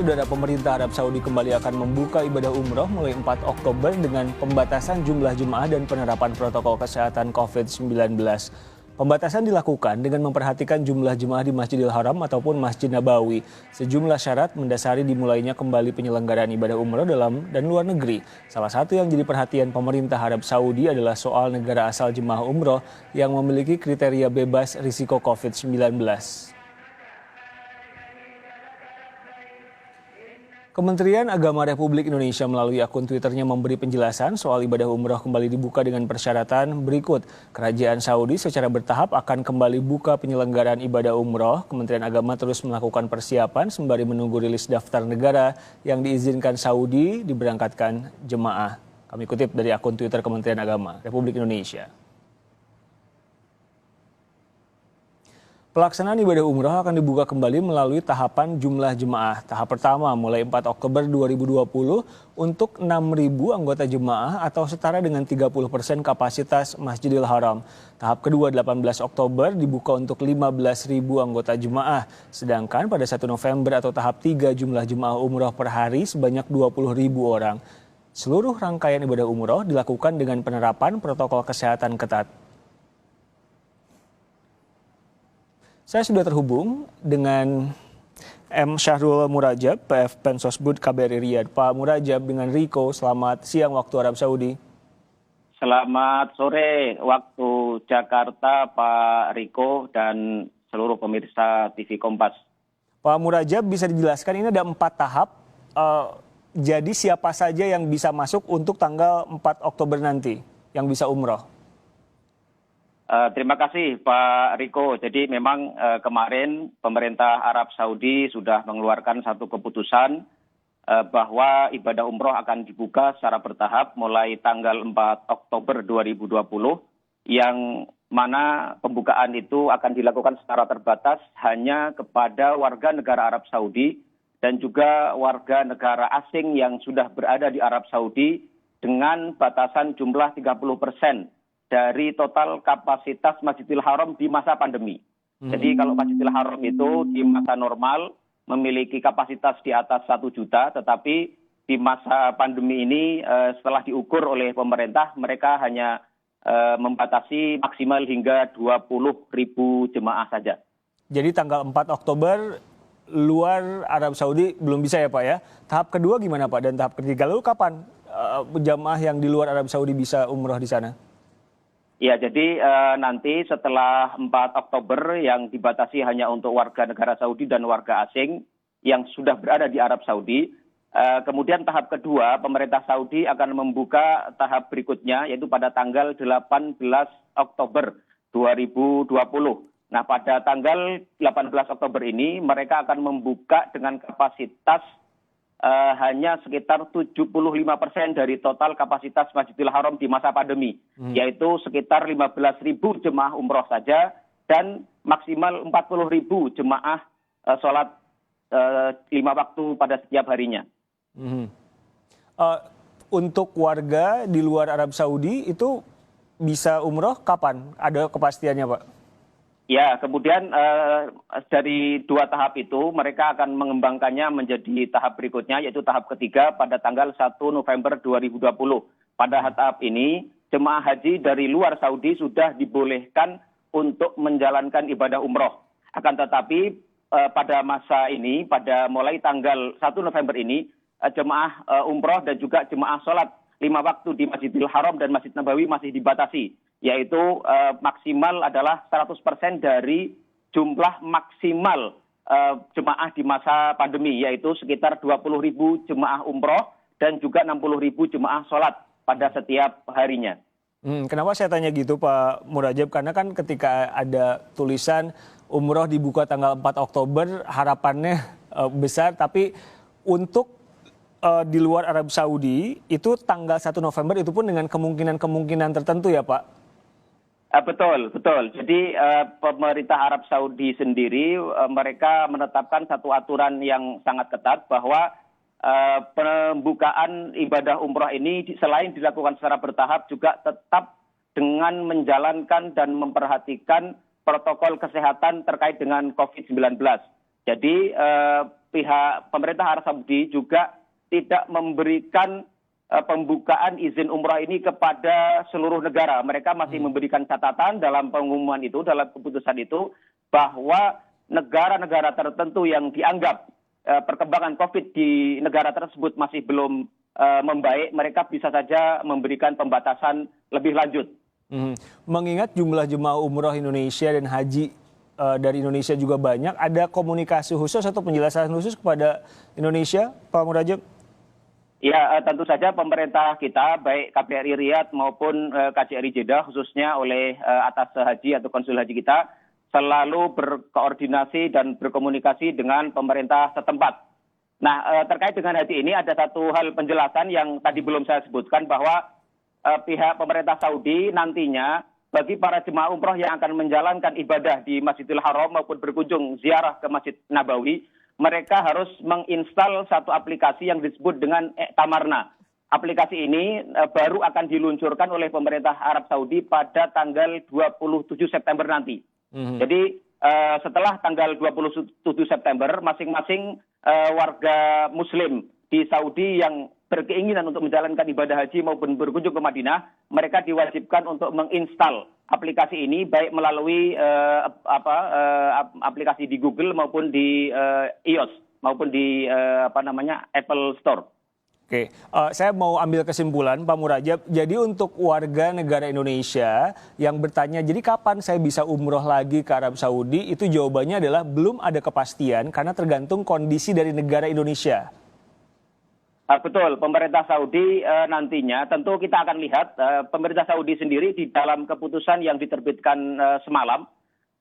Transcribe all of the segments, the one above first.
Saudara, pemerintah Arab Saudi kembali akan membuka ibadah umroh mulai 4 Oktober dengan pembatasan jumlah jemaah dan penerapan protokol kesehatan COVID-19. Pembatasan dilakukan dengan memperhatikan jumlah jemaah di Masjidil Haram ataupun Masjid Nabawi. Sejumlah syarat mendasari dimulainya kembali penyelenggaraan ibadah umroh dalam dan luar negeri. Salah satu yang jadi perhatian pemerintah Arab Saudi adalah soal negara asal jemaah umroh yang memiliki kriteria bebas risiko COVID-19. Kementerian Agama Republik Indonesia melalui akun Twitternya memberi penjelasan soal ibadah umroh kembali dibuka dengan persyaratan berikut. Kerajaan Saudi secara bertahap akan kembali buka penyelenggaraan ibadah umroh. Kementerian Agama terus melakukan persiapan sembari menunggu rilis daftar negara yang diizinkan Saudi diberangkatkan jemaah. Kami kutip dari akun Twitter Kementerian Agama Republik Indonesia. Pelaksanaan ibadah umroh akan dibuka kembali melalui tahapan jumlah jemaah. Tahap pertama mulai 4 Oktober 2020 untuk 6.000 anggota jemaah atau setara dengan 30% kapasitas Masjidil Haram. Tahap kedua 18 Oktober dibuka untuk 15.000 anggota jemaah. Sedangkan pada 1 November atau tahap 3 jumlah jemaah umroh per hari sebanyak 20.000 orang. Seluruh rangkaian ibadah umroh dilakukan dengan penerapan protokol kesehatan ketat. Saya sudah terhubung dengan M. Syahrul Murajab, PF Pensosbud KBRI Riyadh. Pak Murajab dengan Riko, selamat siang waktu Arab Saudi. Selamat sore waktu Jakarta, Pak Riko dan seluruh pemirsa TV Kompas. Pak Murajab, bisa dijelaskan ini ada 4 tahap, jadi siapa saja yang bisa masuk untuk tanggal 4 Oktober nanti, yang bisa umroh? Terima kasih Pak Riko. Jadi memang kemarin pemerintah Arab Saudi sudah mengeluarkan satu keputusan bahwa ibadah umroh akan dibuka secara bertahap mulai tanggal 4 Oktober 2020 yang mana pembukaan itu akan dilakukan secara terbatas hanya kepada warga negara Arab Saudi dan juga warga negara asing yang sudah berada di Arab Saudi dengan batasan jumlah 30% dari total kapasitas Masjidil Haram di masa pandemi. Jadi kalau Masjidil Haram itu di masa normal memiliki kapasitas di atas 1 juta, tetapi di masa pandemi ini setelah diukur oleh pemerintah, mereka hanya membatasi maksimal hingga 20.000 jemaah saja. Jadi tanggal 4 Oktober luar Arab Saudi belum bisa ya Pak ya. Tahap kedua gimana Pak dan tahap ketiga? Lalu kapan jemaah yang di luar Arab Saudi bisa umroh di sana? Ya, jadi nanti setelah 4 Oktober yang dibatasi hanya untuk warga negara Saudi dan warga asing yang sudah berada di Arab Saudi. Kemudian tahap kedua, pemerintah Saudi akan membuka tahap berikutnya yaitu pada tanggal 18 Oktober 2020. Nah, pada tanggal 18 Oktober ini mereka akan membuka dengan kapasitas hanya sekitar 75% dari total kapasitas Masjidil Haram di masa pandemi, yaitu sekitar 15.000 jemaah umroh saja dan maksimal 40.000 jemaah sholat 5 waktu pada setiap harinya. Untuk warga di luar Arab Saudi itu bisa umroh kapan? Ada kepastiannya Pak? Ya, kemudian dari 2 tahap itu mereka akan mengembangkannya menjadi tahap berikutnya yaitu tahap ketiga pada tanggal 1 November 2020. Pada tahap ini jemaah haji dari luar Saudi sudah dibolehkan untuk menjalankan ibadah umroh. Akan tetapi pada masa ini, pada mulai tanggal 1 November ini, jemaah umroh dan juga jemaah sholat 5 waktu di Masjidil Haram dan Masjid Nabawi masih dibatasi, yaitu maksimal adalah 100% dari jumlah maksimal jemaah di masa pandemi, yaitu sekitar 20.000 jemaah umroh dan juga 60.000 jemaah sholat pada setiap harinya. Kenapa saya tanya gitu Pak Murajab? Karena kan ketika ada tulisan umroh dibuka tanggal 4 Oktober, harapannya besar, tapi untuk di luar Arab Saudi itu tanggal 1 November itu pun dengan kemungkinan tertentu ya Pak? Betul. Jadi pemerintah Arab Saudi sendiri mereka menetapkan satu aturan yang sangat ketat bahwa pembukaan ibadah umroh ini selain dilakukan secara bertahap juga tetap dengan menjalankan dan memperhatikan protokol kesehatan terkait dengan COVID-19. Jadi pihak pemerintah Arab Saudi juga tidak memberikan pembukaan izin umroh ini kepada seluruh negara. Mereka masih memberikan catatan dalam pengumuman itu, dalam keputusan itu, bahwa negara-negara tertentu yang dianggap perkembangan COVID di negara tersebut masih belum membaik, mereka bisa saja memberikan pembatasan lebih lanjut. Mengingat jumlah jemaah umroh Indonesia dan haji dari Indonesia juga banyak, ada komunikasi khusus atau penjelasan khusus kepada Indonesia, Pak Murajab? Ya, tentu saja pemerintah kita, baik KBRI Riyadh maupun KJRI Jeddah, khususnya oleh atas haji atau konsul haji kita, selalu berkoordinasi dan berkomunikasi dengan pemerintah setempat. Nah, terkait dengan haji ini ada satu hal penjelasan yang tadi belum saya sebutkan, bahwa pihak pemerintah Saudi nantinya bagi para jemaah umroh yang akan menjalankan ibadah di Masjidil Haram maupun berkunjung ziarah ke Masjid Nabawi, mereka harus menginstal satu aplikasi yang disebut dengan Tamarna. Aplikasi ini baru akan diluncurkan oleh pemerintah Arab Saudi pada tanggal 27 September nanti. Jadi setelah tanggal 27 September, masing-masing warga Muslim di Saudi yang berkeinginan untuk menjalankan ibadah haji maupun berkunjung ke Madinah, mereka diwajibkan untuk menginstal aplikasi ini, baik melalui aplikasi di Google maupun di iOS maupun di Apple Store. Oke, saya mau ambil kesimpulan, Pak Murajab. Jadi untuk warga negara Indonesia yang bertanya, jadi kapan saya bisa umroh lagi ke Arab Saudi? Itu jawabannya adalah belum ada kepastian karena tergantung kondisi dari negara Indonesia. Betul, pemerintah Saudi nantinya tentu kita akan lihat pemerintah Saudi sendiri di dalam keputusan yang diterbitkan semalam,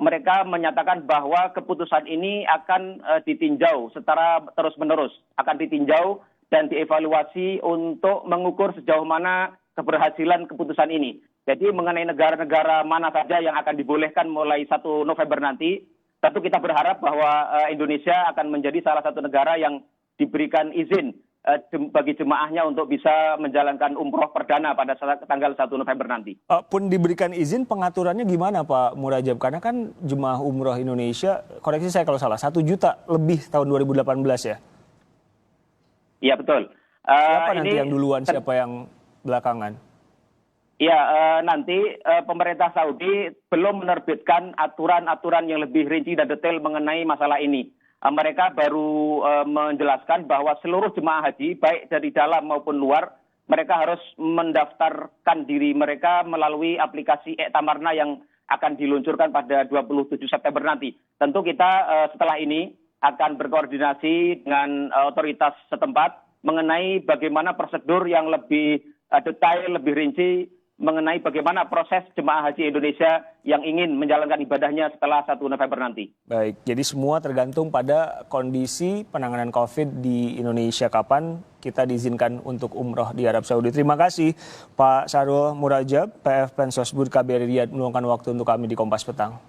mereka menyatakan bahwa keputusan ini akan ditinjau secara terus-menerus, akan ditinjau dan dievaluasi untuk mengukur sejauh mana keberhasilan keputusan ini. Jadi mengenai negara-negara mana saja yang akan dibolehkan mulai 1 November nanti, tentu kita berharap bahwa Indonesia akan menjadi salah satu negara yang diberikan izin bagi jemaahnya untuk bisa menjalankan umroh perdana pada tanggal 1 November nanti. Pun diberikan izin, pengaturannya gimana Pak Murajab? Karena kan jemaah umroh Indonesia, koreksi saya kalau salah, 1 juta lebih tahun 2018 ya? Iya betul. Siapa nanti yang duluan, siapa yang belakangan? Iya, nanti pemerintah Saudi belum menerbitkan aturan-aturan yang lebih rinci dan detail mengenai masalah ini. Mereka baru menjelaskan bahwa seluruh jemaah haji, baik dari dalam maupun luar, mereka harus mendaftarkan diri mereka melalui aplikasi Tamarna yang akan diluncurkan pada 27 September nanti. Tentu kita setelah ini akan berkoordinasi dengan otoritas setempat mengenai bagaimana prosedur yang lebih detail, lebih rinci, mengenai bagaimana proses jemaah haji Indonesia yang ingin menjalankan ibadahnya setelah 1 November nanti. Baik, jadi semua tergantung pada kondisi penanganan COVID di Indonesia, kapan kita diizinkan untuk umroh di Arab Saudi. Terima kasih Pak Sarul Murajab, PF Pensosbud KBRI Riyadh, meluangkan waktu untuk kami di Kompas Petang.